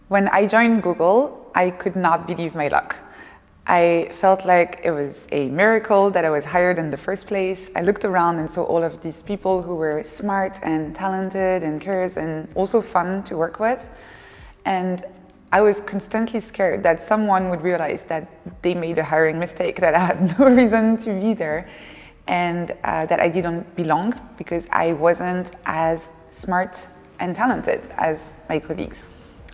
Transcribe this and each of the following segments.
When I joined Google, I could not believe my luck. I felt like it was a miracle that I was hired in the first place. I looked around and saw all of these people who were smart and talented and curious and also fun to work with. And I was constantly scared that someone would realize that they made a hiring mistake, that I had no reason to be there, and that I didn't belong because I wasn't as smart and talented as my colleagues.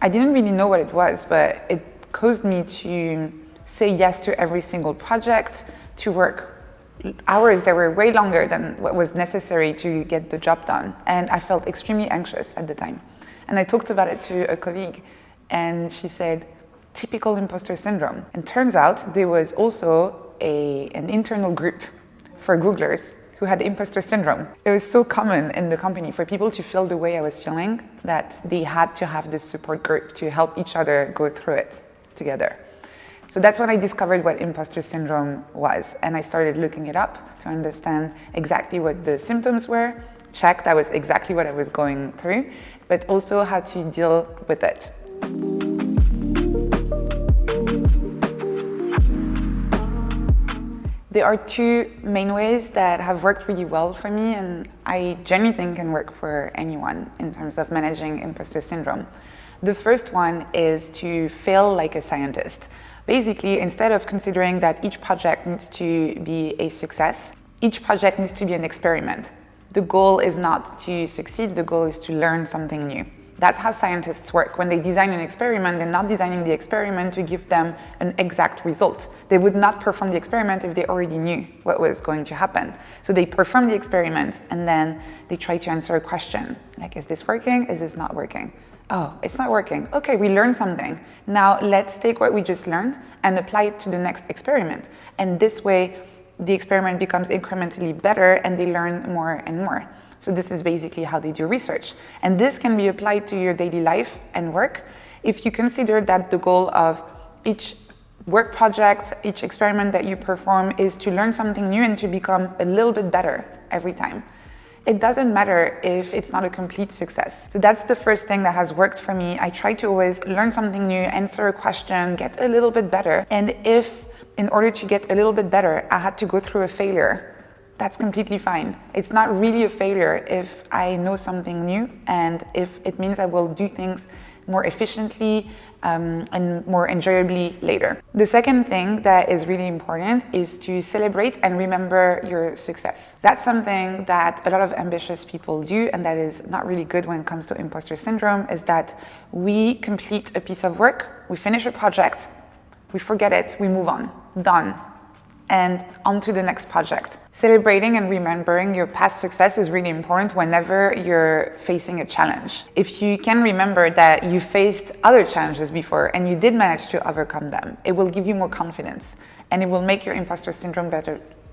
I didn't really know what it was, but it caused me to say yes to every single project, to work hours that were way longer than what was necessary to get the job done. And I felt extremely anxious at the time. And I talked about it to a colleague, and she said, typical imposter syndrome. And turns out there was also an internal group for Googlers who had imposter syndrome. It was so common in the company for people to feel the way I was feeling that they had to have this support group to help each other go through it together. So that's when I discovered what imposter syndrome was, and I started looking it up to understand exactly what the symptoms were, check that was exactly what I was going through, but also how to deal with it. There are two main ways that have worked really well for me, and I genuinely think can work for anyone in terms of managing imposter syndrome. The first one is to fail like a scientist. Basically, instead of considering that each project needs to be a success, each project needs to be an experiment. The goal is not to succeed, the goal is to learn something new. That's how scientists work. When they design an experiment, they're not designing the experiment to give them an exact result. They would not perform the experiment if they already knew what was going to happen. So they perform the experiment and then they try to answer a question. Like, is this working? Is this not working? Oh, it's not working. Okay, we learned something. Now let's take what we just learned and apply it to the next experiment. And this way, the experiment becomes incrementally better and they learn more and more. So this is basically how they do research. And this can be applied to your daily life and work if you consider that the goal of each work project, each experiment that you perform is to learn something new and to become a little bit better every time. It doesn't matter if it's not a complete success. So that's the first thing that has worked for me. I try to always learn something new, answer a question, get a little bit better. And if in order to get a little bit better, I had to go through a failure, that's completely fine. It's not really a failure if I know something new and if it means I will do things more efficiently and more enjoyably later. The second thing that is really important is to celebrate and remember your success. That's something that a lot of ambitious people do, and that is not really good when it comes to imposter syndrome, is that we complete a piece of work, we finish a project, we forget it, we move on, done, and on to the next project. Celebrating and remembering your past success is really important whenever you're facing a challenge. If you can remember that you faced other challenges before and you did manage to overcome them, it will give you more confidence and it will make your imposter syndrome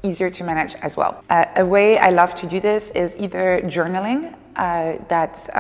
easier to manage as well. A way I love to do this is either journaling, that's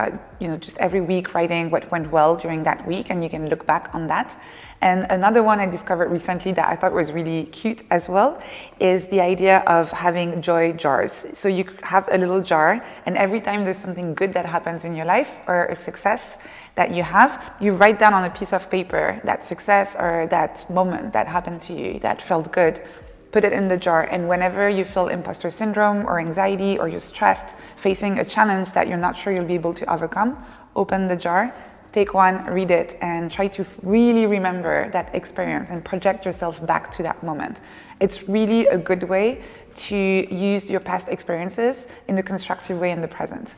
just every week writing what went well during that week, and you can look back on that. And another one I discovered recently that I thought was really cute as well is the idea of having joy jars. So you have a little jar, and every time there's something good that happens in your life or a success that you have, you write down on a piece of paper that success or that moment that happened to you that felt good. Put it in the jar, and whenever you feel imposter syndrome or anxiety or you're stressed, facing a challenge that you're not sure you'll be able to overcome, open the jar, take one, read it, and try to really remember that experience and project yourself back to that moment. It's really a good way to use your past experiences in a constructive way in the present.